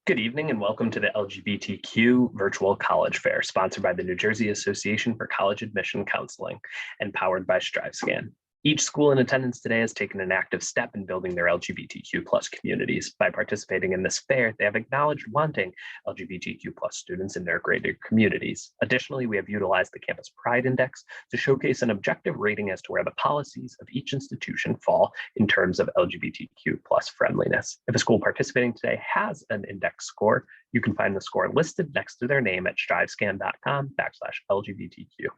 Good evening and welcome to the LGBTQ Virtual College Fair, sponsored by the New Jersey Association for College Admission Counseling and powered by StriveScan. Each school in attendance today has taken an active step in building their LGBTQ plus communities. By participating in this fair, they have acknowledged wanting LGBTQ plus students in their greater communities. Additionally, we have utilized the Campus Pride Index to showcase an objective rating as to where the policies of each institution fall in terms of LGBTQ plus friendliness. If a school participating today has an index score, you can find the score listed next to their name at strivescan.com/LGBTQ.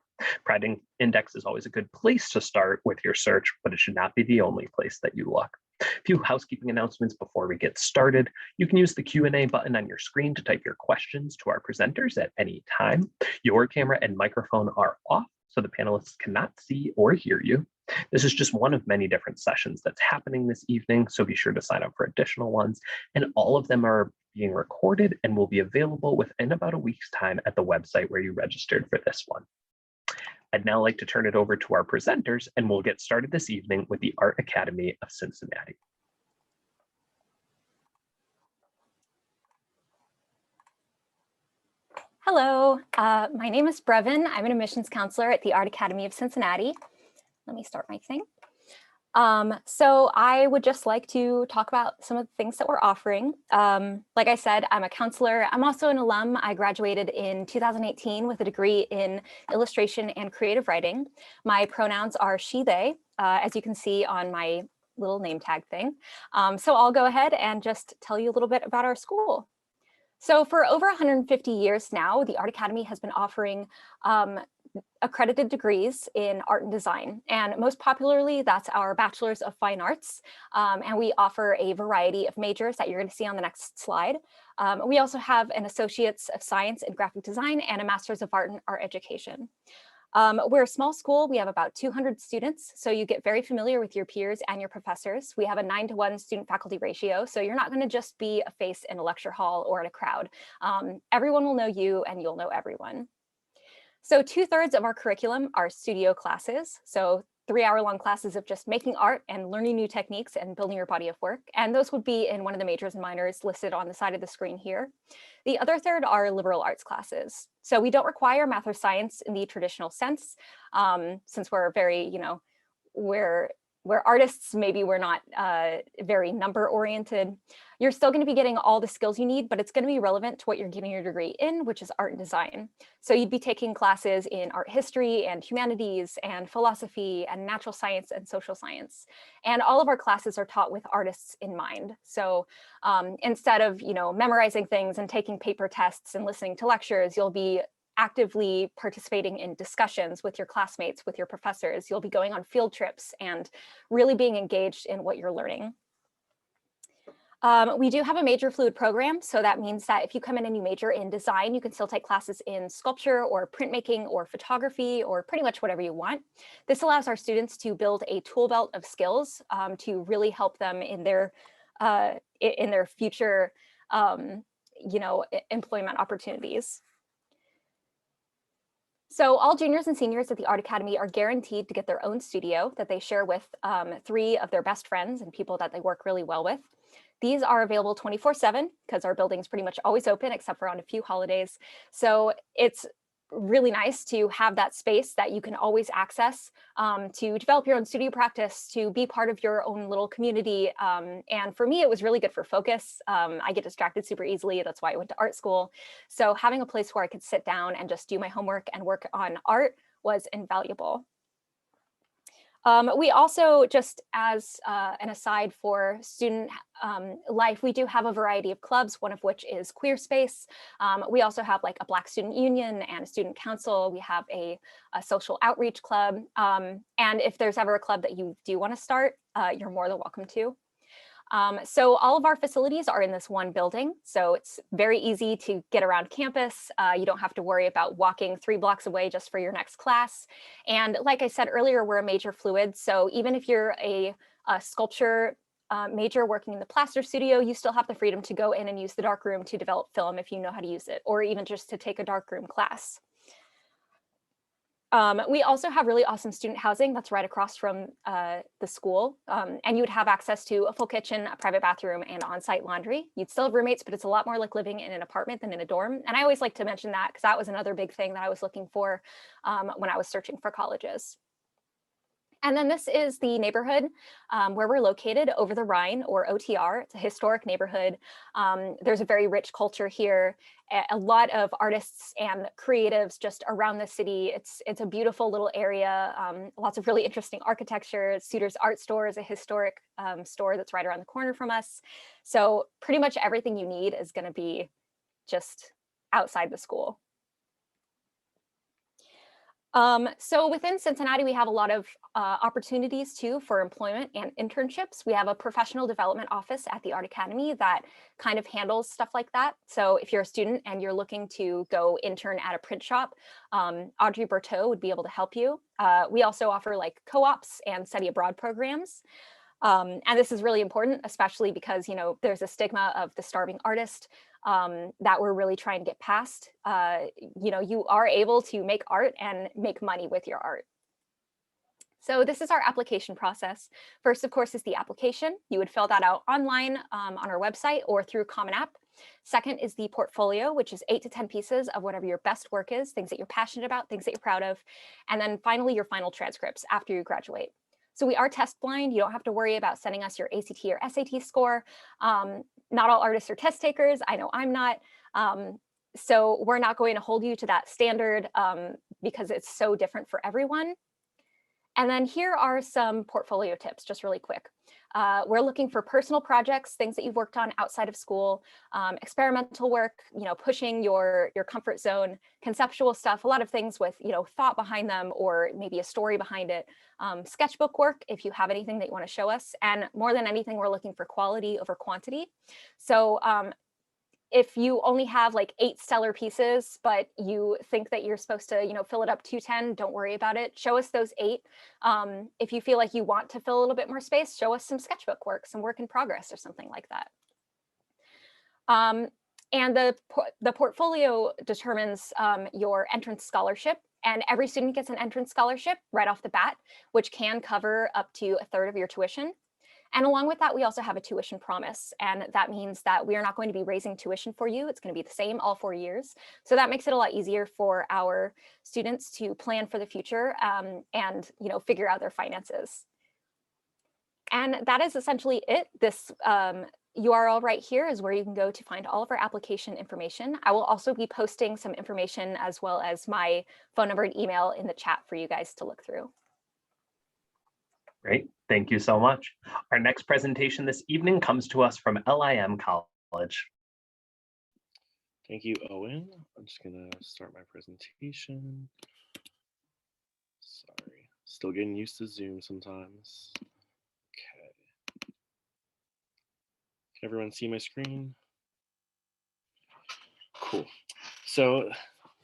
Pride Index is always a good place to start with your search, but it should not be the only place that you look. A few housekeeping announcements before we get started. You can use the Q&A button on your screen to type your questions to our presenters at any time. Your camera and microphone are off, so the panelists cannot see or hear you. This is just one of many different sessions that's happening this evening, so be sure to sign up for additional ones. And all of them are being recorded and will be available within about a week's time at the website where you registered for this one. I'd now like to turn it over to our presenters, and we'll get started this evening with the Art Academy of Cincinnati. Hello, my name is Brevin. I'm an admissions counselor at the Art Academy of Cincinnati. Let me start my thing. So I would just like to talk about some of the things that we're offering. Like I said, I'm a counselor. I'm also an alum. I graduated in 2018 with a degree in illustration and creative writing. My pronouns are she, they, as you can see on my little name tag thing. So I'll go ahead and just tell you a little bit about our school. So for over 150 years now, the Art Academy has been offering accredited degrees in art and design. And most popularly, that's our Bachelor's of Fine Arts. And we offer a variety of majors that you're going to see on the next slide. We also have an Associate's of Science in Graphic Design and a Master's of Art in Art Education. We're a small school. We have about 200 students, so you get very familiar with your peers and your professors. We have a 9-to-1 student-faculty ratio, so you're not going to just be a face in a lecture hall or in a crowd. Everyone will know you, and you'll know everyone. So 2/3 of our curriculum are studio classes, so 3-hour-long classes of just making art and learning new techniques and building your body of work. And those would be in one of the majors and minors listed on the side of the screen here. The other third are liberal arts classes. So we don't require math or science in the traditional sense, since we're very, we're artists, maybe we're not very number oriented. You're still going to be getting all the skills you need, but it's going to be relevant to what you're getting your degree in, which is art and design. So you'd be taking classes in art history and humanities and philosophy and natural science and social science. And all of our classes are taught with artists in mind. So instead of, memorizing things and taking paper tests and listening to lectures, you'll be actively participating in discussions with your classmates, with your professors. You'll be going on field trips and really being engaged in what you're learning. We do have a major fluid program, so that means that if you come in and you major in design, you can still take classes in sculpture or printmaking or photography or pretty much whatever you want. This allows our students to build a tool belt of skills to really help them in their future, employment opportunities. So all juniors and seniors at the Art Academy are guaranteed to get their own studio that they share with 3 of their best friends and people that they work really well with. These are available 24/7 because our building's pretty much always open except for on a few holidays. So it's really nice to have that space that you can always access to develop your own studio practice, to be part of your own little community. And for me, it was really good for focus. I get distracted super easily. That's why I went to art school. So having a place where I could sit down and just do my homework and work on art was invaluable. We also, just as an aside for student life, we do have a variety of clubs, one of which is Queer Space. We also have like a Black Student Union and a student council. We have a social outreach club. And if there's ever a club that you do want to start, you're more than welcome to. So all of our facilities are in this one building, so it's very easy to get around campus. You don't have to worry about walking 3 blocks away just for your next class. And like I said earlier, we're a major fluid, so even if you're a sculpture major working in the plaster studio, you still have the freedom to go in and use the darkroom to develop film if you know how to use it, or even just to take a darkroom class. We also have really awesome student housing that's right across from the school. And you would have access to a full kitchen, a private bathroom, and on-site laundry. You'd still have roommates, but it's a lot more like living in an apartment than in a dorm. And I always like to mention that because that was another big thing that I was looking for when I was searching for colleges. And then this is the neighborhood where we're located, Over the Rhine, or OTR. It's a historic neighborhood. There's a very rich culture here, a lot of artists and creatives just around the city. It's a beautiful little area, lots of really interesting architecture. Suter's Art Store is a historic store that's right around the corner from us. So pretty much everything you need is going to be just outside the school. So within Cincinnati, we have a lot of opportunities too for employment and internships. We have a professional development office at the Art Academy that kind of handles stuff like that. So if you're a student and you're looking to go intern at a print shop, Audrey Berteau would be able to help you. We also offer like co-ops and study abroad programs. And this is really important, especially because, you know, there's a stigma of the starving artist that we're really trying to get past. You know, you are able to make art and make money with your art. So this is our application process. First, of course, is the application. You would fill that out online on our website or through Common App. Second is the portfolio, which is 8 to 10 pieces of whatever your best work is, things that you're passionate about, things that you're proud of. And then finally, your final transcripts after you graduate. So we are test blind. You don't have to worry about sending us your ACT or SAT score. Not all artists are test takers. I know I'm not. So we're not going to hold you to that standard because it's so different for everyone. And then here are some portfolio tips, just really quick. We're looking for personal projects, things that you've worked on outside of school, experimental work, you know, pushing your comfort zone, conceptual stuff, a lot of things with, you know, thought behind them or maybe a story behind it, sketchbook work, if you have anything that you want to show us. And more than anything, we're looking for quality over quantity. So if you only have like 8 stellar pieces, but you think that you're supposed to, you know, fill it up to 10, don't worry about it. Show us those 8. If you feel like you want to fill a little bit more space, show us some sketchbook work, some work in progress or something like that. And the portfolio determines your entrance scholarship. And every student gets an entrance scholarship right off the bat, which can cover up to 1/3 of your tuition. And along with that, we also have a tuition promise. And that means that we are not going to be raising tuition for you. It's going to be the same all 4 years. So that makes it a lot easier for our students to plan for the future and, you know, figure out their finances. And that is essentially it. This URL right here is where you can go to find all of our application information. I will also be posting some information as well as my phone number and email in the chat for you guys to look through. Great, thank you so much. Our next presentation this evening comes to us from LIM College. Thank you, Owen. I'm just gonna start my presentation. Sorry, still getting used to Zoom sometimes. Okay. Can everyone see my screen? Cool. So,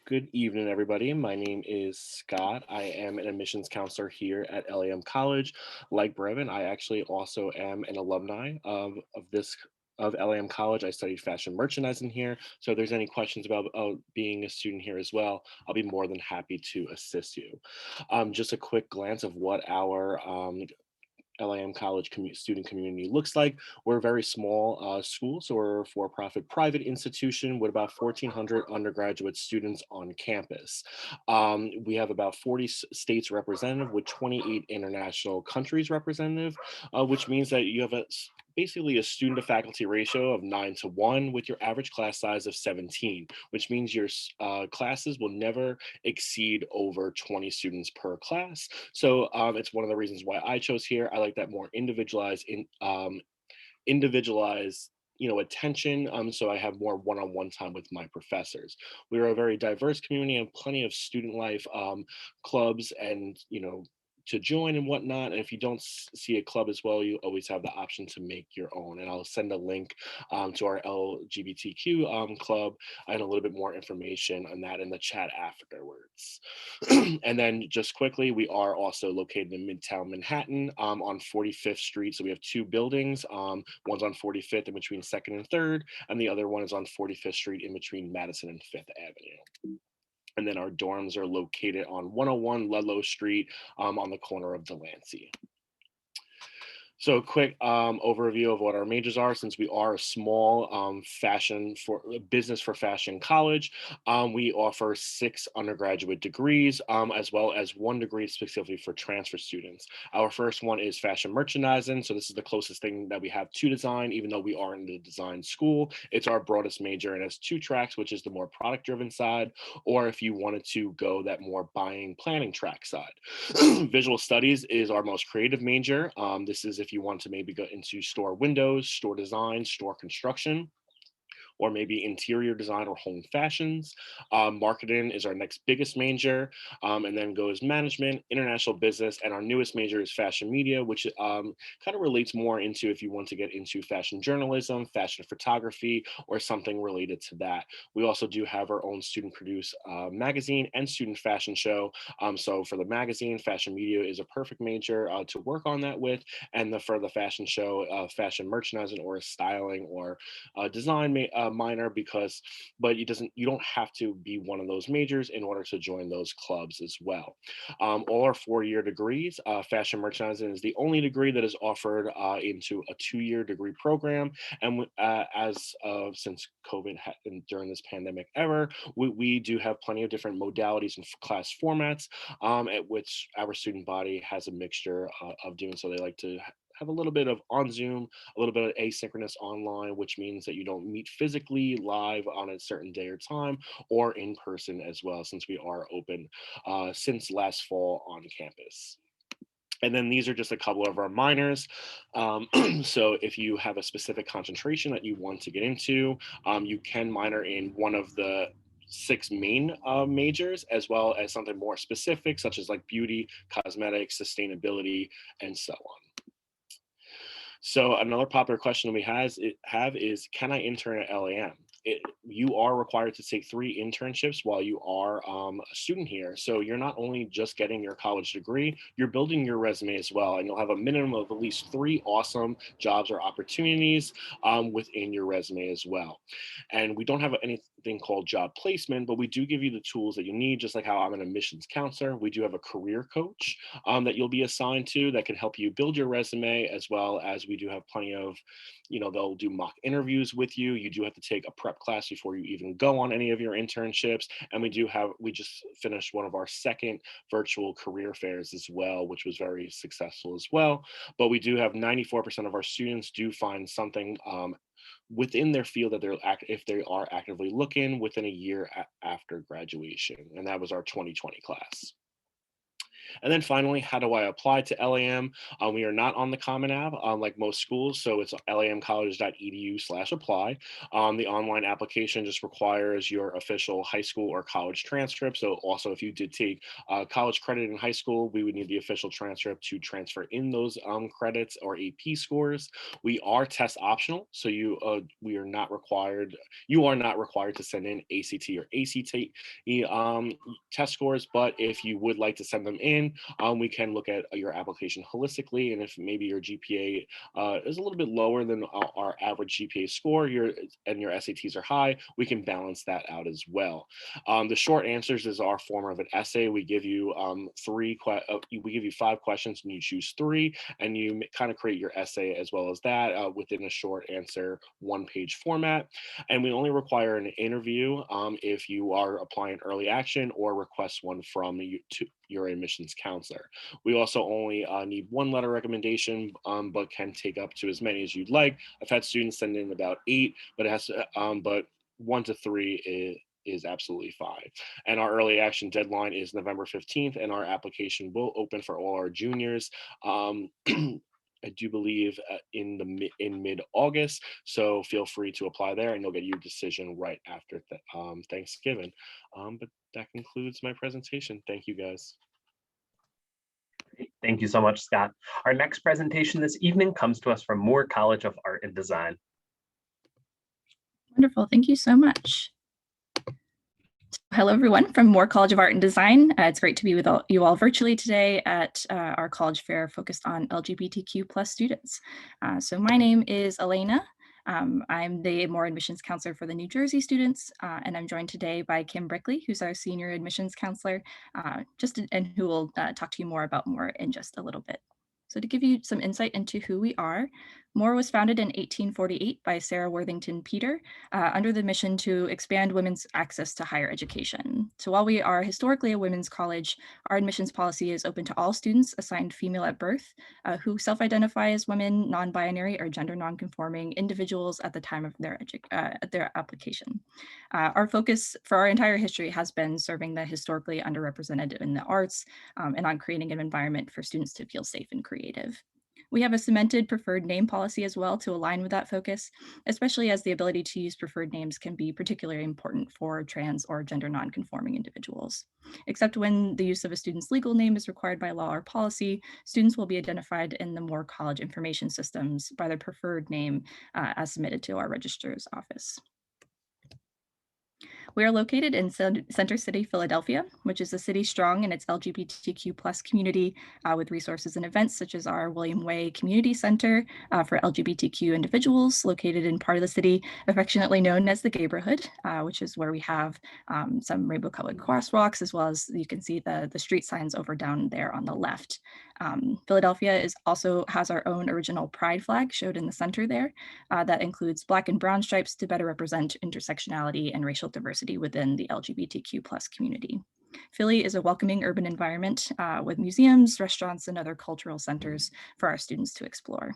good evening, everybody. My name is Scott. I am an admissions counselor here at LIM College. Like Brevin, I actually also am an alumni of LIM College. I studied fashion merchandising here. So if there's any questions about being a student here as well, I'll be more than happy to assist you. Just a quick glance of what our LIM College student community looks like. We're a very small school, so we're a for-profit private institution with about 1,400 undergraduate students on campus. We have about 40 states represented with 28 international countries representative, which means that you have basically a student to faculty ratio of 9:1 with your average class size of 17, which means your classes will never exceed over 20 students per class. So it's one of the reasons why I chose here. I like that more individualized attention, so I have more one-on-one time with my professors. We're a very diverse community and plenty of student life clubs and to join and whatnot. And if you don't see a club as well, you always have the option to make your own. And I'll send a link to our LGBTQ club and a little bit more information on that in the chat afterwards. And then just quickly, we are also located in Midtown Manhattan on 45th Street. So we have 2 buildings. One's on 45th in between 2nd and 3rd, and the other one is on 45th Street in between Madison and 5th Avenue. And then our dorms are located on 101 Ludlow Street on the corner of Delancey. So a quick overview of what our majors are, since we are a small business for fashion college. We offer 6 undergraduate degrees, as well as 1 degree specifically for transfer students. Our first one is fashion merchandising. So this is the closest thing that we have to design, even though we are in the design school. It's our broadest major and has 2 tracks, which is the more product driven side, or if you wanted to go that more buying planning track side. Visual studies is our most creative major. This is if you want to maybe go into store windows, store design, store construction, or maybe interior design or home fashions. Marketing is our next biggest major, and then goes management, international business, and our newest major is fashion media, which kind of relates more into if you want to get into fashion journalism, fashion photography, or something related to that. We also do have our own student-produced magazine and student fashion show. So for the magazine, fashion media is a perfect major to work on that with, and for the fashion show, fashion merchandising or styling or design minor, but you don't have to be one of those majors in order to join those clubs as well. All our 4-year degrees, fashion merchandising is the only degree that is offered into a 2-year degree program. And since COVID during this pandemic era, we do have plenty of different modalities and class formats, at which our student body has a mixture of doing so. They like to have a little bit of on Zoom, a little bit of asynchronous online, which means that you don't meet physically live on a certain day or time, or in person as well, since we are open since last fall on campus. And then these are just a couple of our minors. So if you have a specific concentration that you want to get into, you can minor in one of the 6 main majors, as well as something more specific, such as like beauty, cosmetics, sustainability, and so on. So another popular question we have is, can I intern at LAM? You are required to take 3 internships while you are a student here. So you're not only just getting your college degree, you're building your resume as well. And you'll have a minimum of at least 3 awesome jobs or opportunities within your resume as well. And we don't have anything called job placement, but we do give you the tools that you need, just like how I'm an admissions counselor. We do have a career coach that you'll be assigned to that can help you build your resume, as well as we do have plenty of, they'll do mock interviews with you. You do have to take a prep class before you even go on any of your internships. And we just finished one of our 2nd virtual career fairs as well, which was very successful as well. But we do have 94% of our students do find something within their field that if they are actively looking within a year after graduation. And that was our 2020 class. And then finally, how do I apply to LAM? We are not on the Common App like most schools, so it's lamcollege.edu/apply. The online application just requires your official high school or college transcript. So also, if you did take college credit in high school, we would need the official transcript to transfer in those credits or AP scores. We are test optional, so you are not required to send in ACT or ACT test scores, but if you would like to send them in, we can look at your application holistically, and if maybe your GPA is a little bit lower than our average GPA score, and your SATs are high, we can balance that out as well. The short answers is our form of an essay. We give you 5 questions, and you choose 3, and you kind of create your essay as well as that within a short answer 1-page format. And we only require an interview if you are applying early action or request one from your admissions counselor. We also only need 1 letter recommendation, but can take up to as many as you'd like. I've had students send in about 8, but it has to, but 1 to 3 is absolutely fine. And our early action deadline is November 15th, and our application will open for all our juniors. I do believe in mid-August, so feel free to apply there, and you'll get your decision right after Thanksgiving. But that concludes my presentation. Thank you, guys. Thank you so much, Scott. Our next presentation this evening comes to us from Moore College of Art and Design. Wonderful. Thank you so much. Hello, everyone from Moore College of Art and Design. It's great to be with you all virtually today at our college fair focused on LGBTQ+ students. So my name is Elena. I'm the Moore admissions counselor for the New Jersey students, and I'm joined today by Kim Brickley, who's our senior admissions counselor, and who will talk to you more about Moore in just a little bit. So to give you some insight into who we are, Moore was founded in 1848 by Sarah Worthington Peter under the mission to expand women's access to higher education. So while we are historically a women's college, our admissions policy is open to all students assigned female at birth who self-identify as women, non-binary, or gender non-conforming individuals at the time of their application. Our focus for our entire history has been serving the historically underrepresented in the arts and on creating an environment for students to feel safe and creative. We have a cemented preferred name policy as well to align with that focus, especially as the ability to use preferred names can be particularly important for trans or gender non-conforming individuals. Except when the use of a student's legal name is required by law or policy, students will be identified in the Moore College information systems by their preferred name as submitted to our registrar's office. We are located in Center City, Philadelphia, which is a city strong in its LGBTQ plus community with resources and events such as our William Way Community Center for LGBTQ individuals located in part of the city affectionately known as the Gayborhood, which is where we have some rainbow colored crosswalks, as well as you can see the street signs over down there on the left. Philadelphia also has our own original pride flag showed in the center there that includes black and brown stripes to better represent intersectionality and racial diversity within the LGBTQ plus community. Philly is a welcoming urban environment with museums, restaurants, and other cultural centers for our students to explore.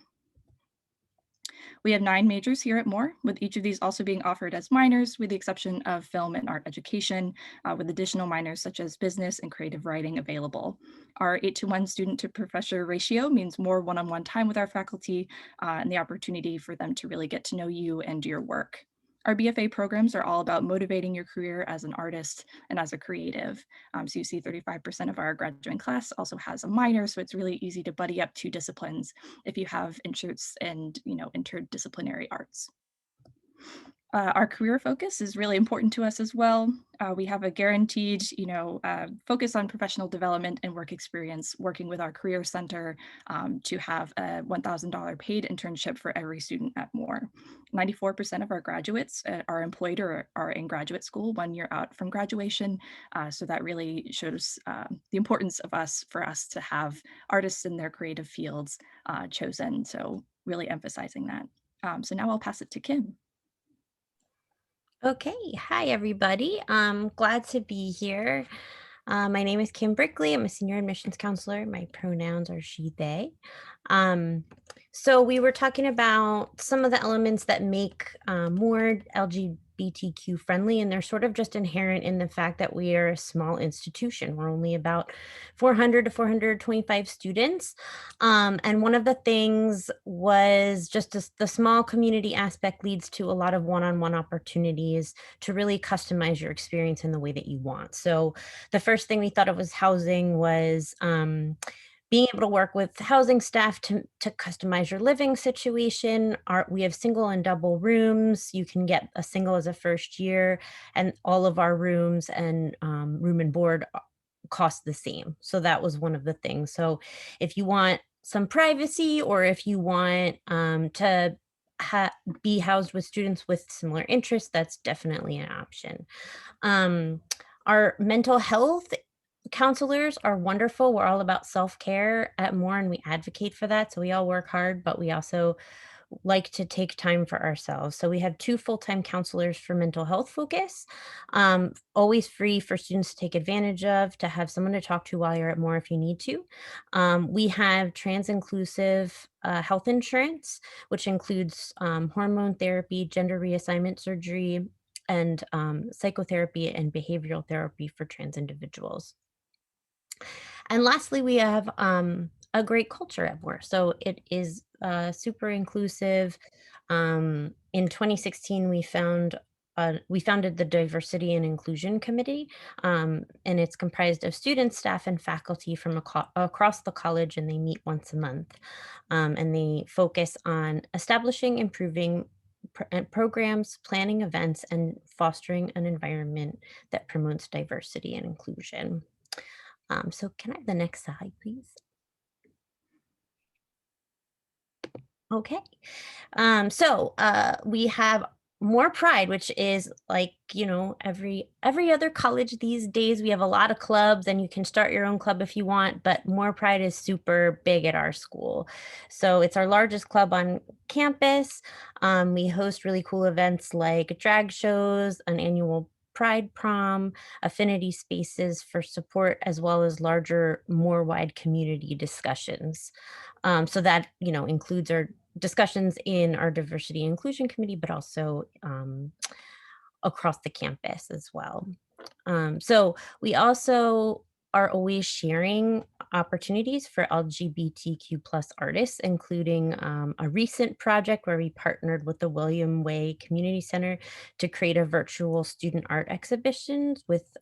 We have 9 majors here at Moore, with each of these also being offered as minors, with the exception of film and art education, with additional minors such as business and creative writing available. Our 8-to-1 student to professor ratio means more one-on-one time with our faculty and the opportunity for them to really get to know you and your work. Our BFA programs are all about motivating your career as an artist and as a creative. So you see 35% of our graduating class also has a minor, so it's really easy to buddy up 2 disciplines if you have interests and interdisciplinary arts. Our career focus is really important to us as well. We have a guaranteed, focus on professional development and work experience, working with our career center to have a $1,000 paid internship for every student at Moore. 94% of our graduates are employed or are in graduate school 1 year out from graduation. So that really shows the importance for us to have artists in their creative fields chosen. So really emphasizing that. So now I'll pass it to Kim. Okay, hi everybody. I'm glad to be here. My name is Kim Brickley. I'm a senior admissions counselor. My pronouns are she, they. So we were talking about some of the elements that make more LGBTQ friendly, and they're sort of just inherent in the fact that we are a small institution. We're only about 400 to 425 students. And one of the things was just the small community aspect leads to a lot of one-on-one opportunities to really customize your experience in the way that you want. So the first thing we thought of was housing was being able to work with housing staff to customize your living situation. We have single and double rooms. You can get a single as a first year, and all of our rooms and room and board cost the same. So that was one of the things. So if you want some privacy, or if you want to be housed with students with similar interests, that's definitely an option. Our mental health counselors are wonderful. We're all about self-care at Moore, and we advocate for that. So we all work hard, but we also like to take time for ourselves. So we have 2 full-time counselors for mental health focus, always free for students to take advantage of, to have someone to talk to while you're at Moore if you need to. We have trans-inclusive health insurance, which includes hormone therapy, gender reassignment surgery, and psychotherapy and behavioral therapy for trans individuals. And lastly, we have a great culture at Moore. So it is super inclusive. In 2016, we founded the Diversity and Inclusion Committee, and it's comprised of students, staff, and faculty from across the college, and they meet once a month. And they focus on establishing, improving programs, planning events, and fostering an environment that promotes diversity and inclusion. So can I have the next slide, please? Okay. We have More Pride, which is like, every other college these days. We have a lot of clubs and you can start your own club if you want, but More Pride is super big at our school. So it's our largest club on campus. We host really cool events like drag shows, an annual Pride prom, affinity spaces for support, as well as larger, more wide community discussions. So that, includes our discussions in our diversity and inclusion committee, but also across the campus as well. So we also are always sharing opportunities for LGBTQ plus artists, including a recent project where we partnered with the William Way Community Center to create a virtual student art exhibition with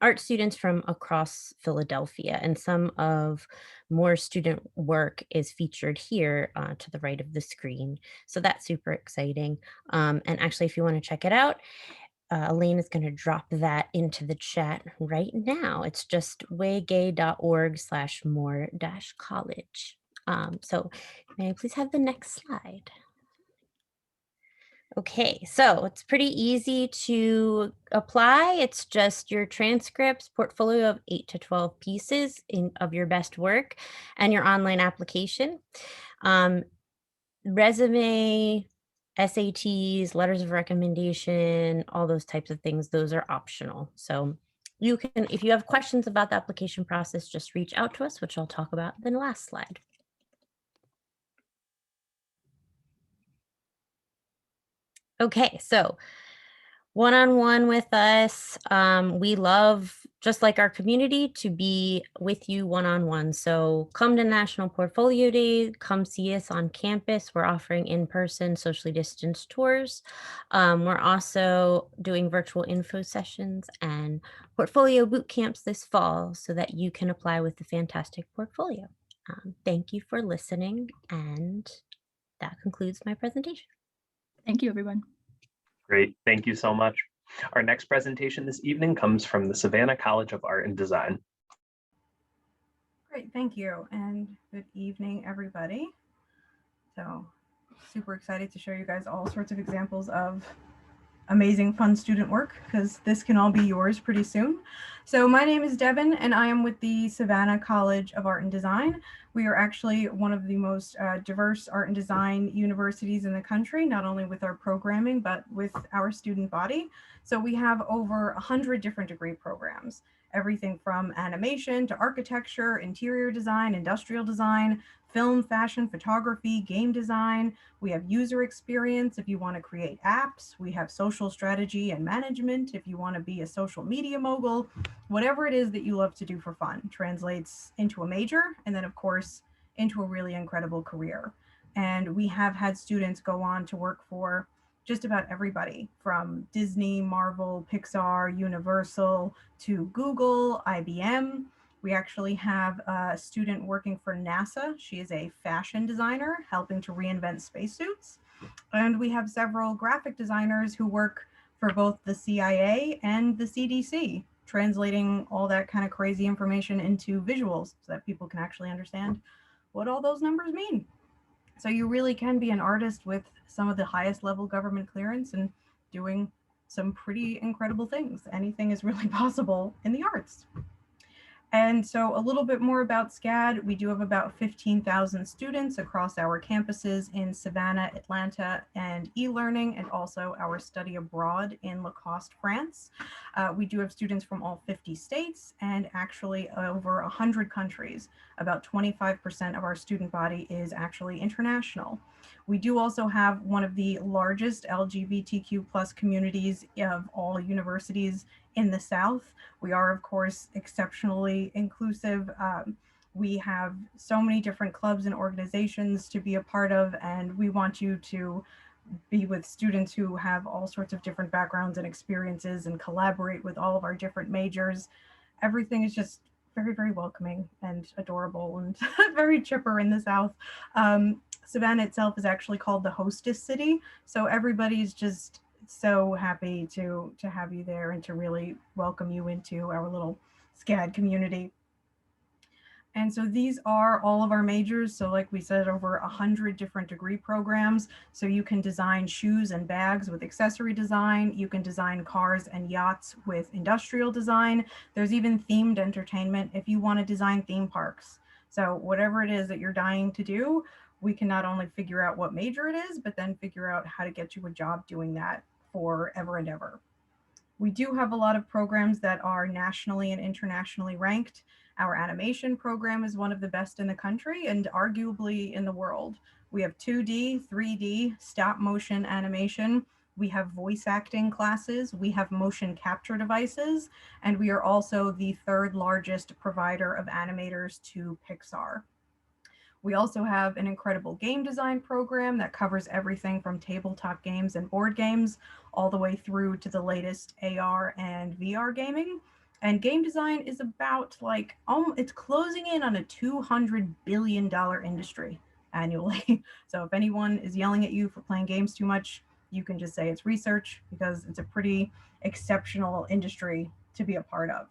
art students from across Philadelphia. And some of more student work is featured here to the right of the screen. So that's super exciting. And actually, if you want to check it out, Elaine is going to drop that into the chat right now. It's just waygay.org/more-college. So may I please have the next slide? Okay, so it's pretty easy to apply. It's just your transcripts, portfolio of 8 to 12 pieces of your best work, and your online application. Resume, SATs, letters of recommendation, all those types of things, those are optional. So you can, if you have questions about the application process, just reach out to us, which I'll talk about in the last slide. Okay, so one-on-one with us. We love, just like our community, to be with you one-on-one. So come to National Portfolio Day, come see us on campus. We're offering in-person socially distanced tours. We're also doing virtual info sessions and portfolio boot camps this fall so that you can apply with the fantastic portfolio. Thank you for listening, and that concludes my presentation. Thank you, everyone. Great, thank you so much. Our next presentation this evening comes from the Savannah College of Art and Design. Great, thank you, and good evening, everybody. So super excited to show you guys all sorts of examples of amazing, fun student work, because this can all be yours pretty soon. So my name is Devin, and I am with the Savannah College of Art and Design. We are actually one of the most diverse art and design universities in the country, not only with our programming, but with our student body. So we have over 100 different degree programs, everything from animation to architecture, interior design, industrial design, film, fashion, photography, game design. We have user experience if you want to create apps. We have social strategy and management if you want to be a social media mogul. Whatever it is that you love to do for fun translates into a major, and then of course into a really incredible career. And we have had students go on to work for just about everybody, from Disney, Marvel, Pixar, Universal, to Google, IBM. We actually have a student working for NASA. She is a fashion designer helping to reinvent spacesuits. And we have several graphic designers who work for both the CIA and the CDC, translating all that kind of crazy information into visuals so that people can actually understand what all those numbers mean. So you really can be an artist with some of the highest level government clearance and doing some pretty incredible things. Anything is really possible in the arts. And so a little bit more about SCAD. We do have about 15,000 students across our campuses in Savannah, Atlanta, and e-learning, and also our study abroad in Lacoste, France. We do have students from all 50 states and actually over 100 countries. About 25% of our student body is actually international. We do also have one of the largest LGBTQ plus communities of all universities in the South. We are, of course, exceptionally inclusive. We have so many different clubs and organizations to be a part of, and we want you to be with students who have all sorts of different backgrounds and experiences and collaborate with all of our different majors. Everything is just very, very welcoming and adorable and very chipper in the South. Savannah itself is actually called the hostess city, so everybody's just so happy to have you there and to really welcome you into our little SCAD community. And so these are all of our majors. So like we said, over 100 different degree programs. So you can design shoes and bags with accessory design. You can design cars and yachts with industrial design. There's even themed entertainment if you want to design theme parks. So whatever it is that you're dying to do, we can not only figure out what major it is, but then figure out how to get you a job doing that forever and ever. We do have a lot of programs that are nationally and internationally ranked. Our animation program is one of the best in the country and arguably in the world. We have 2D, 3D, stop motion animation. We have voice acting classes. We have motion capture devices. And we are also the third largest provider of animators to Pixar. We also have an incredible game design program that covers everything from tabletop games and board games all the way through to the latest AR and VR gaming. And game design is about like, it's closing in on a $200 billion industry annually. So if anyone is yelling at you for playing games too much, you can just say it's research, because it's a pretty exceptional industry to be a part of.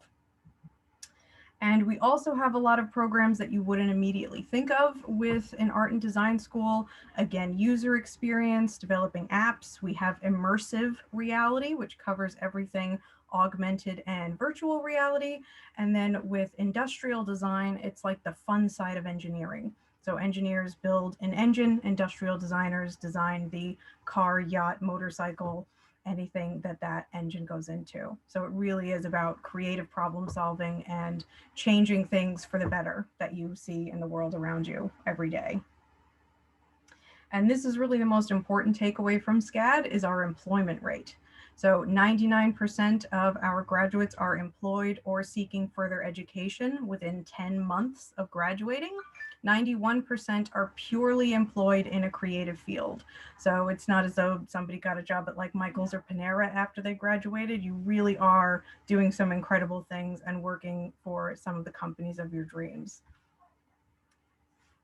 And we also have a lot of programs that you wouldn't immediately think of with an art and design school. Again, user experience, developing apps. We have immersive reality, which covers everything augmented and virtual reality. And then with industrial design, it's like the fun side of engineering. So engineers build an engine, industrial designers design the car, yacht, motorcycle, anything that engine goes into. So it really is about creative problem solving and changing things for the better that you see in the world around you every day. And this is really the most important takeaway from SCAD is our employment rate. So 99% of our graduates are employed or seeking further education within 10 months of graduating. 91% are purely employed in a creative field. So it's not as though somebody got a job at like Michael's or Panera after they graduated. You really are doing some incredible things and working for some of the companies of your dreams.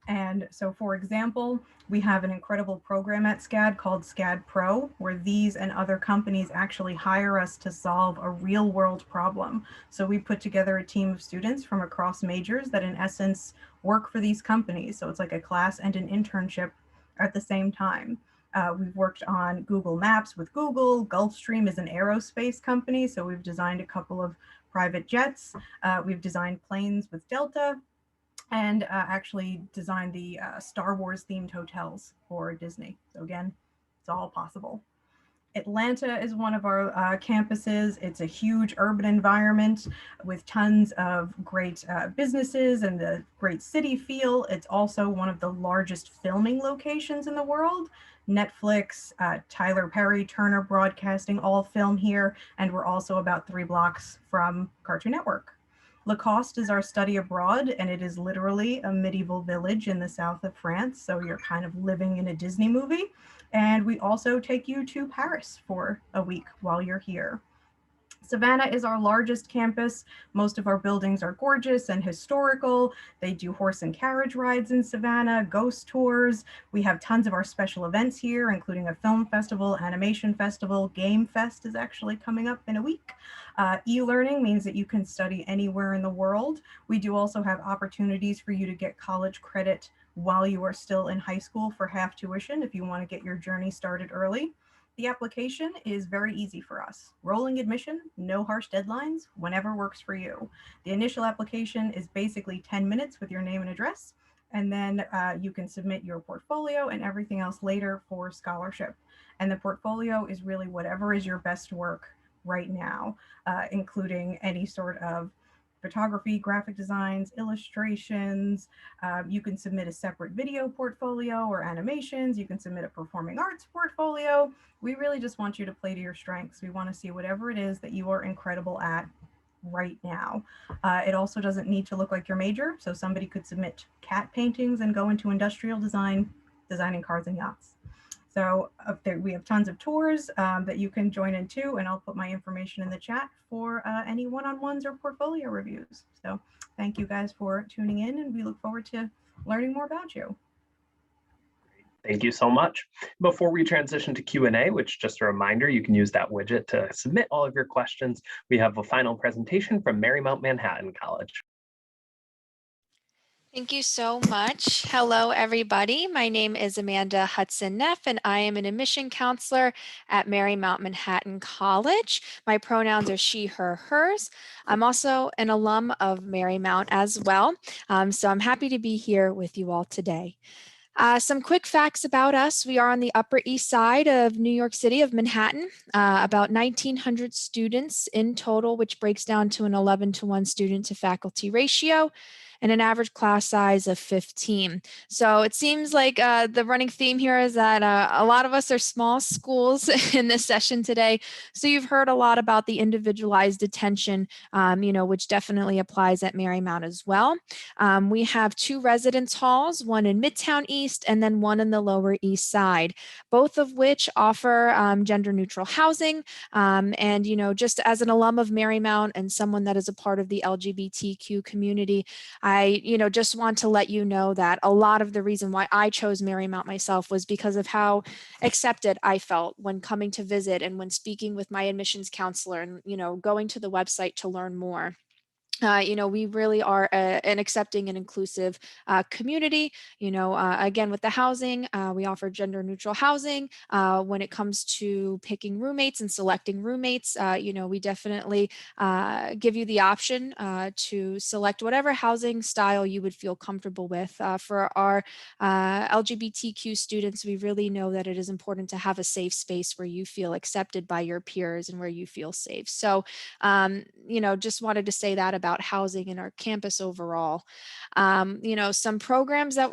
And so, for example, we have an incredible program at SCAD called SCAD Pro, where these and other companies actually hire us to solve a real world problem. So we put together a team of students from across majors that in essence work for these companies. So it's like a class and an internship at the same time. We've worked on Google Maps with Google. Gulfstream is an aerospace company, so we've designed a couple of private jets. We've designed planes with Delta, and actually designed the Star Wars themed hotels for Disney. So again, it's all possible. Atlanta is one of our campuses. It's a huge urban environment with tons of great businesses and the great city feel. It's also one of the largest filming locations in the world. Netflix, Tyler Perry, Turner Broadcasting all film here. And we're also about 3 blocks from Cartoon Network. Lacoste is our study abroad, and it is literally a medieval village in the south of France. So you're kind of living in a Disney movie. And we also take you to Paris for a week while you're here. Savannah is our largest campus. Most of our buildings are gorgeous and historical. They do horse and carriage rides in Savannah, ghost tours. We have tons of our special events here, including a film festival, animation festival. Game Fest is actually coming up in a week. E-learning means that you can study anywhere in the world. We do also have opportunities for you to get college credit while you are still in high school for half tuition if you want to get your journey started early. The application is very easy for us. Rolling admission, no harsh deadlines, whenever works for you. The initial application is basically 10 minutes with your name and address, and then you can submit your portfolio and everything else later for scholarship. And the portfolio is really whatever is your best work right now, including any sort of photography, graphic designs, illustrations. You can submit a separate video portfolio or animations. You can submit a performing arts portfolio. We really just want you to play to your strengths. We want to see whatever it is that you are incredible at right now. It also doesn't need to look like your major. So somebody could submit cat paintings and go into industrial design, designing cars and yachts. So up there, we have tons of tours that you can join in too, and I'll put my information in the chat for any one-on-ones or portfolio reviews. So thank you guys for tuning in, and we look forward to learning more about you. Thank you so much. Before we transition to Q&A, which just a reminder, you can use that widget to submit all of your questions. We have a final presentation from Marymount Manhattan College. Thank you so much. Hello, everybody. My name is Amanda Hudson Neff, and I am an admission counselor at Marymount Manhattan College. My pronouns are she, her, hers. I'm also an alum of Marymount as well, so I'm happy to be here with you all today. Some quick facts about us. We are on the Upper East Side of New York City, of Manhattan, about 1,900 students in total, which breaks down to an 11-to-1 student to faculty ratio, and an average class size of 15. So it seems like the running theme here is that a lot of us are small schools in this session today. So you've heard a lot about the individualized attention, which definitely applies at Marymount as well. We have 2 residence halls, one in Midtown East and then one in the Lower East Side, both of which offer gender neutral housing. And, just as an alum of Marymount and someone that is a part of the LGBTQ community, I, just want to let you know that a lot of the reason why I chose Marymount myself was because of how accepted I felt when coming to visit and when speaking with my admissions counselor and, going to the website to learn more. We really are an accepting and inclusive community. Again, with the housing, we offer gender neutral housing. When it comes to picking roommates and selecting roommates, we definitely give you the option to select whatever housing style you would feel comfortable with. For our LGBTQ students, we really know that it is important to have a safe space where you feel accepted by your peers and where you feel safe. So, just wanted to say that about housing in our campus overall. Some programs that,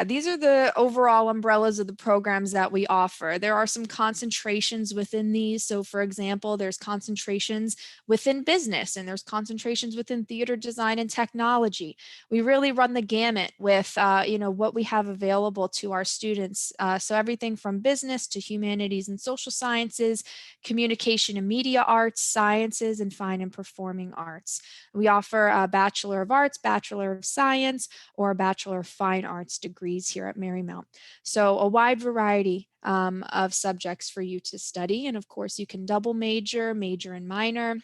these are the overall umbrellas of the programs that we offer. There are some concentrations within these. So for example, there's concentrations within business and there's concentrations within theater design and technology. We really run the gamut with, what we have available to our students. So everything from business to humanities and social sciences, communication and media arts, sciences, and fine and performing arts. We offer a Bachelor of Arts, Bachelor of Science, or a Bachelor of Fine Arts degrees here at Marymount. So a wide variety of subjects for you to study. And of course, you can double major, major and minor.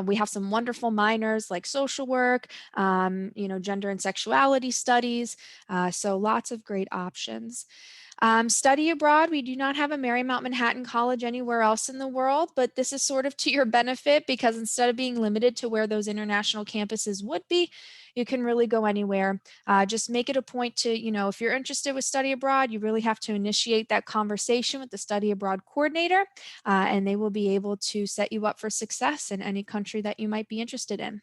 We have some wonderful minors like social work, gender and sexuality studies. So lots of great options. Study abroad, we do not have a Marymount Manhattan College anywhere else in the world, but this is sort of to your benefit because instead of being limited to where those international campuses would be, you can really go anywhere. Just make it a point to, if you're interested with study abroad, you really have to initiate that conversation with the study abroad coordinator, and they will be able to set you up for success in any country that you might be interested in.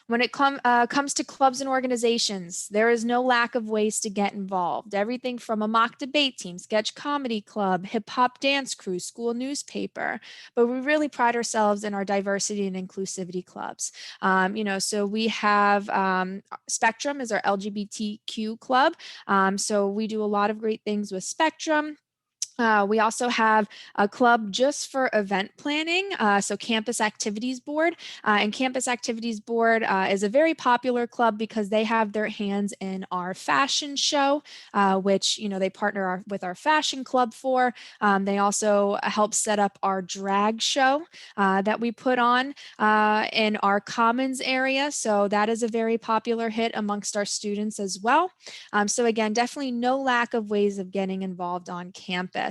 When it comes to clubs and organizations, there is no lack of ways to get involved. Everything from a mock debate team, sketch comedy club, hip hop dance crew, school newspaper. But we really pride ourselves in our diversity and inclusivity clubs. So we have Spectrum is our LGBTQ club. So we do a lot of great things with Spectrum. We also have a club just for event planning, so Campus Activities Board. And Campus Activities Board is a very popular club because they have their hands in our fashion show, which they partner with our fashion club for. They also help set up our drag show that we put on in our commons area. So that is a very popular hit amongst our students as well. So again, definitely no lack of ways of getting involved on campus.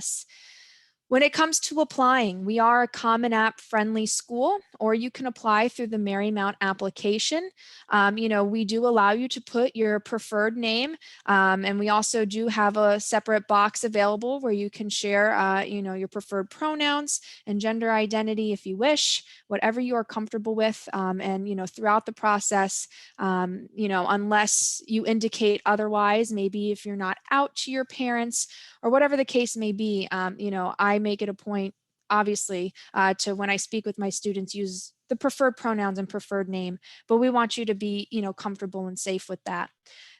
When it comes to applying, we are a Common App friendly school, or you can apply through the Marymount application. We do allow you to put your preferred name, and we also do have a separate box available where you can share, your preferred pronouns and gender identity if you wish, whatever you are comfortable with. And throughout the process, unless you indicate otherwise, maybe if you're not out to your parents or whatever the case may be, I make it a point, obviously, to when I speak with my students, use the preferred pronouns and preferred name, but we want you to be, comfortable and safe with that.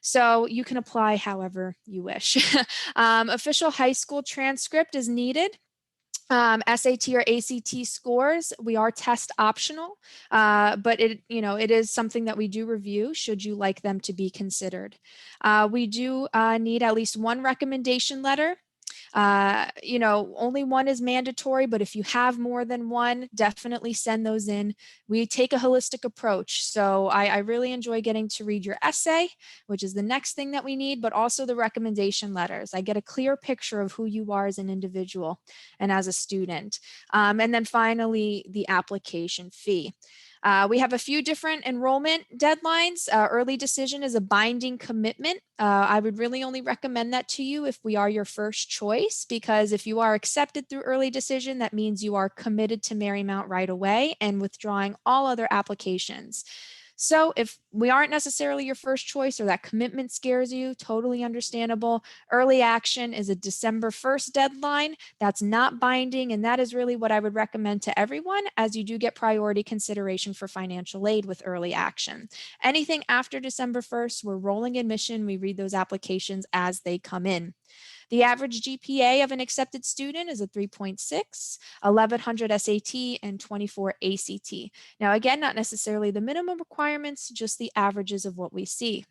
So you can apply however you wish. Official high school transcript is needed. SAT or ACT scores, we are test optional, but it is something that we do review should you like them to be considered. We do need at least one recommendation letter You know, only one is mandatory, but if you have more than one, definitely send those in. We take a holistic approach. So I really enjoy getting to read your essay, which is the next thing that we need, but also the recommendation letters. I get a clear picture of who you are as an individual and as a student. And then finally, the application fee. We have a few different enrollment deadlines. Early decision is a binding commitment. I would really only recommend that to you if we are your first choice, because if you are accepted through early decision, that means you are committed to Marymount right away and withdrawing all other applications. So if we aren't necessarily your first choice or that commitment scares you, totally understandable. Early action is a December 1st deadline. That's not binding. And that is really what I would recommend to everyone, as you do get priority consideration for financial aid with early action. Anything after December 1st, we're rolling admission. We read those applications as they come in. The average GPA of an accepted student is a 3.6, 1100 SAT, and 24 ACT. Now, again, not necessarily the minimum requirements, just the averages of what we see.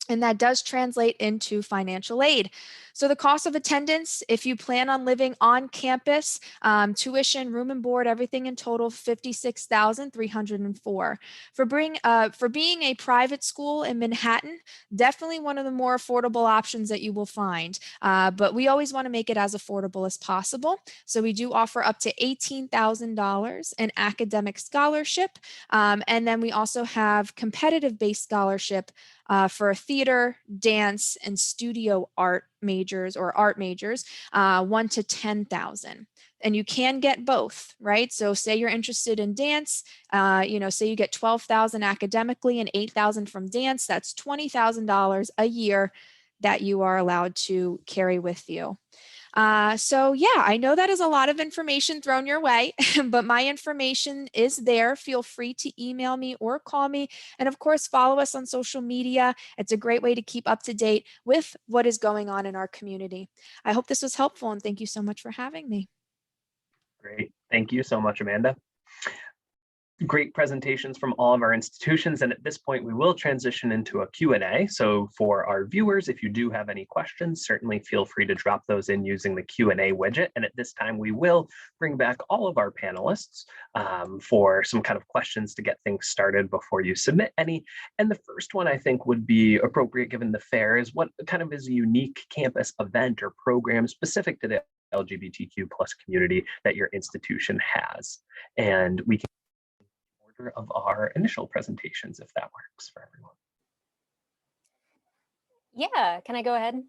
And that does translate into financial aid. So the cost of attendance, if you plan on living on campus, tuition, room and board, everything in total, $56,304. For being a private school in Manhattan, definitely one of the more affordable options that you will find. But we always want to make it as affordable as possible. So we do offer up to $18,000 in academic scholarship. And then we also have competitive-based scholarship for theater, dance, and studio art majors or art majors, 1 to 10,000. And you can get both, right? So say you're interested in dance, say you get 12,000 academically and 8,000 from dance, that's $20,000 a year that you are allowed to carry with you. So yeah, I know that is a lot of information thrown your way, but my information is there. Feel free to email me or call me. And of course, follow us on social media. It's a great way to keep up to date with what is going on in our community. I hope this was helpful, and thank you so much for having me. Great. Thank you so much, Amanda. Great presentations from all of our institutions. And at this point, we will transition into a Q&A. So for our viewers, if you do have any questions, certainly feel free to drop those in using the Q&A widget. And at this time, we will bring back all of our panelists for some kind of questions to get things started before you submit any. And the first one I think would be appropriate given the fair is what kind of is a unique campus event or program specific to the LGBTQ plus community that your institution has. And we can of our initial presentations, if that works for everyone. Yeah, can I go ahead?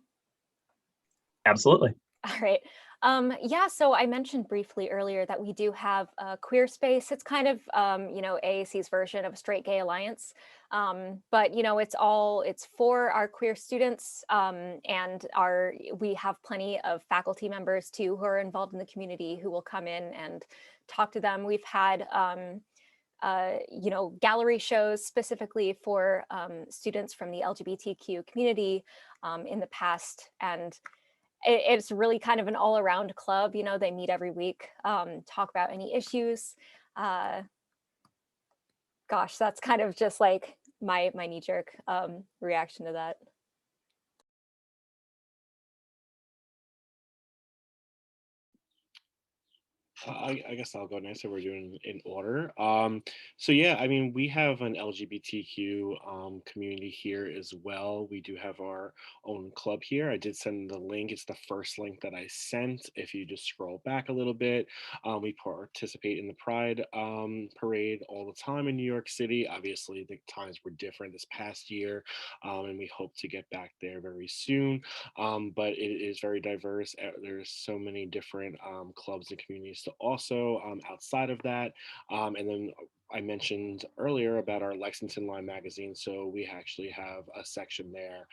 Absolutely. All right. Yeah, so I mentioned briefly earlier that we do have a queer space. It's kind of, AAC's version of a straight gay alliance. But, it's for our queer students, and we have plenty of faculty members too who are involved in the community who will come in and talk to them. We've had gallery shows specifically for students from the LGBTQ community in the past. And it's really kind of an all-around club. They meet every week, talk about any issues. Gosh, that's kind of just like my knee-jerk reaction to that. I guess I'll go next, so we're doing in order. So yeah, I mean, we have an LGBTQ community here as well. We do have our own club here. I did send the link. It's the first link that I sent. If you just scroll back a little bit, we participate in the Pride parade all the time in New York City. Obviously, the times were different this past year, and we hope to get back there very soon. But it is very diverse. There's so many different clubs and communities to also outside of that. And then I mentioned earlier about our Lexington Line magazine. So we actually have a section there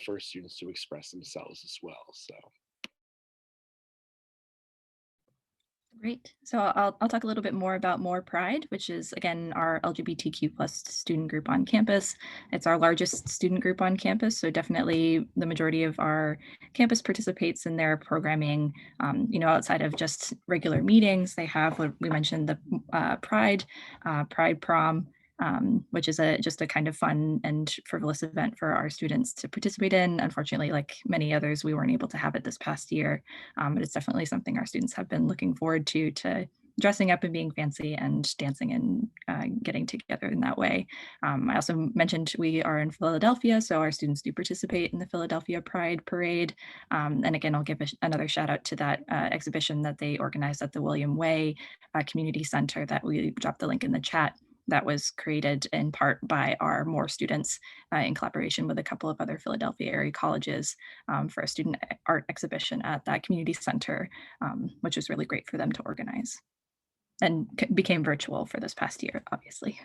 for students to express themselves as well. So. Great. So I'll talk a little bit more about More Pride, which is, again, our LGBTQ plus student group on campus. It's our largest student group on campus, so definitely the majority of our campus participates in their programming. Outside of just regular meetings, they have what we mentioned, the Pride Prom, which is just a kind of fun and frivolous event for our students to participate in. Unfortunately, like many others, we weren't able to have it this past year, but it's definitely something our students have been looking forward to dressing up and being fancy and dancing and getting together in that way. I also mentioned we are in Philadelphia, so our students do participate in the Philadelphia Pride Parade. And again, I'll give another shout out to that exhibition that they organized at the William Way Community Center that we dropped the link in the chat. That was created in part by our More students in collaboration with a couple of other Philadelphia area colleges for a student art exhibition at that community center, which was really great for them to organize and became virtual for this past year, obviously.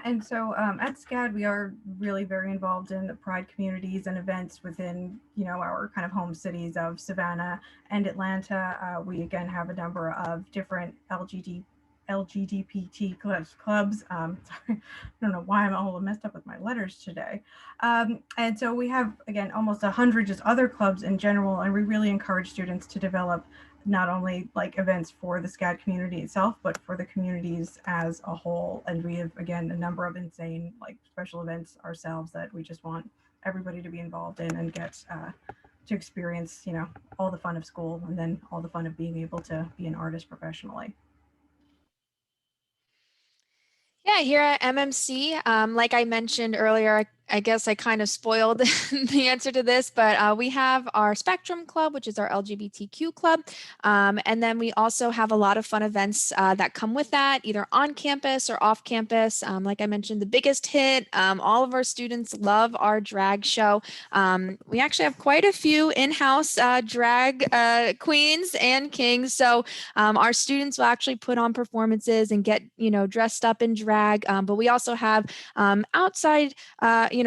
And so at SCAD, we are really very involved in the Pride communities and events within, our kind of home cities of Savannah and Atlanta. We again have a number of different LGBT clubs. Sorry, I don't know why I'm all messed up with my letters today. And so we have, again, almost 100 just other clubs in general, and we really encourage students to develop not only like events for the SCAD community itself, but for the communities as a whole. And we have, again, a number of insane like special events ourselves that we just want everybody to be involved in and get to experience, all the fun of school and then all the fun of being able to be an artist professionally. Yeah, here at MMC, like I mentioned earlier, I guess I kind of spoiled the answer to this, but we have our Spectrum Club, which is our LGBTQ club. And then we also have a lot of fun events that come with that, either on campus or off campus. Like I mentioned, the biggest hit, all of our students love our drag show. We actually have quite a few in-house drag queens and kings. So our students will actually put on performances and get, dressed up in drag. But we also have outside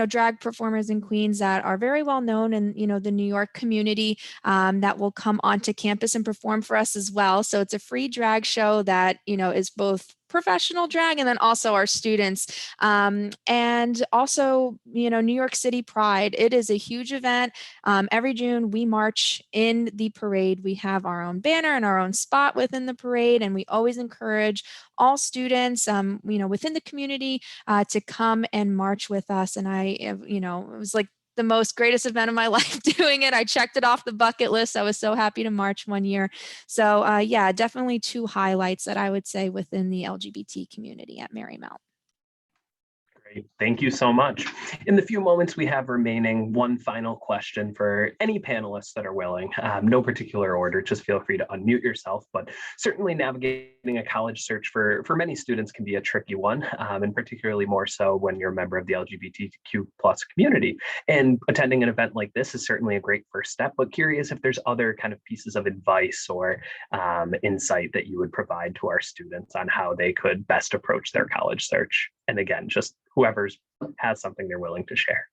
drag performers and queens that are very well known in, the New York community that will come onto campus and perform for us as well. So it's a free drag show that, is both professional drag and then also our students. And also, New York City Pride. It is a huge event. Every June we march in the parade. We have our own banner and our own spot within the parade. And we always encourage all students, within the community to come and march with us. And it was like the most greatest event of my life doing it. I checked it off the bucket list. I was so happy to march one year. So yeah, definitely two highlights that I would say within the LGBT community at Marymount. Great. Thank you so much. In the few moments we have remaining, one final question for any panelists that are willing. No particular order, just feel free to unmute yourself, but certainly navigating a college search for many students can be a tricky one, and particularly more so when you're a member of the LGBTQ plus community. And attending an event like this is certainly a great first step, but curious if there's other kind of pieces of advice or insight that you would provide to our students on how they could best approach their college search. And again, just whoever's has something they're willing to share.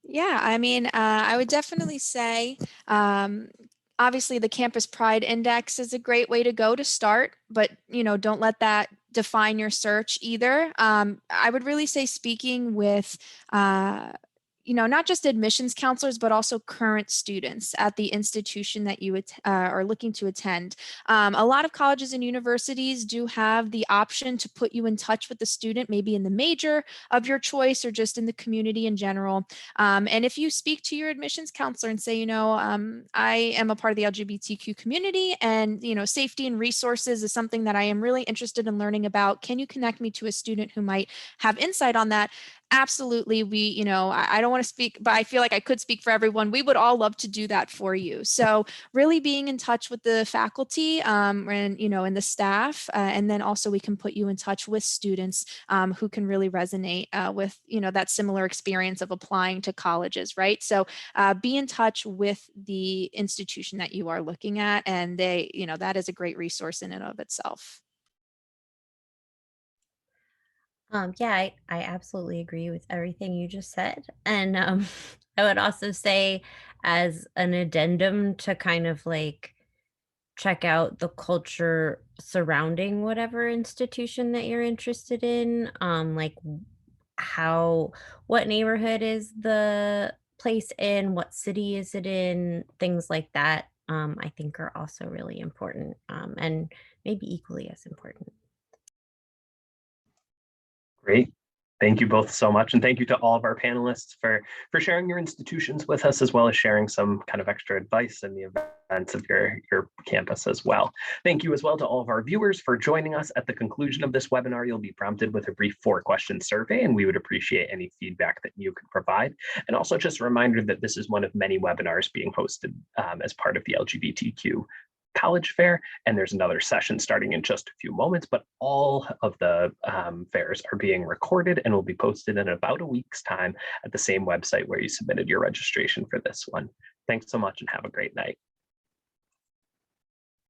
Yeah, I mean, I would definitely say, obviously the Campus Pride Index is a great way to go to start, but, don't let that define your search either. I would really say speaking with, not just admissions counselors, but also current students at the institution that you are looking to attend. A lot of colleges and universities do have the option to put you in touch with the student, maybe in the major of your choice or just in the community in general. And if you speak to your admissions counselor and say, I am a part of the LGBTQ community and, safety and resources is something that I am really interested in learning about. Can you connect me to a student who might have insight on that? Absolutely. We, I don't want to speak, but I feel like I could speak for everyone. We would all love to do that for you. So really being in touch with the faculty and, and the staff, and then also we can put you in touch with students who can really resonate with, that similar experience of applying to colleges, right? So be in touch with the institution that you are looking at, and they, that is a great resource in and of itself. Yeah, I absolutely agree with everything you just said. And I would also say, as an addendum to kind of like check out the culture surrounding whatever institution that you're interested in, like what neighborhood is the place in, what city is it in, things like that, I think are also really important, and maybe equally as important. Great. Thank you both so much. And thank you to all of our panelists for sharing your institutions with us, as well as sharing some kind of extra advice in the events of your campus as well. Thank you as well to all of our viewers for joining us. At the conclusion of this webinar, you'll be prompted with a brief 4-question survey, and we would appreciate any feedback that you could provide. And also just a reminder that this is one of many webinars being hosted as part of the LGBTQ College Fair, and there's another session starting in just a few moments, but all of the fairs are being recorded and will be posted in about a week's time at the same website where you submitted your registration for this one. Thanks so much and have a great night.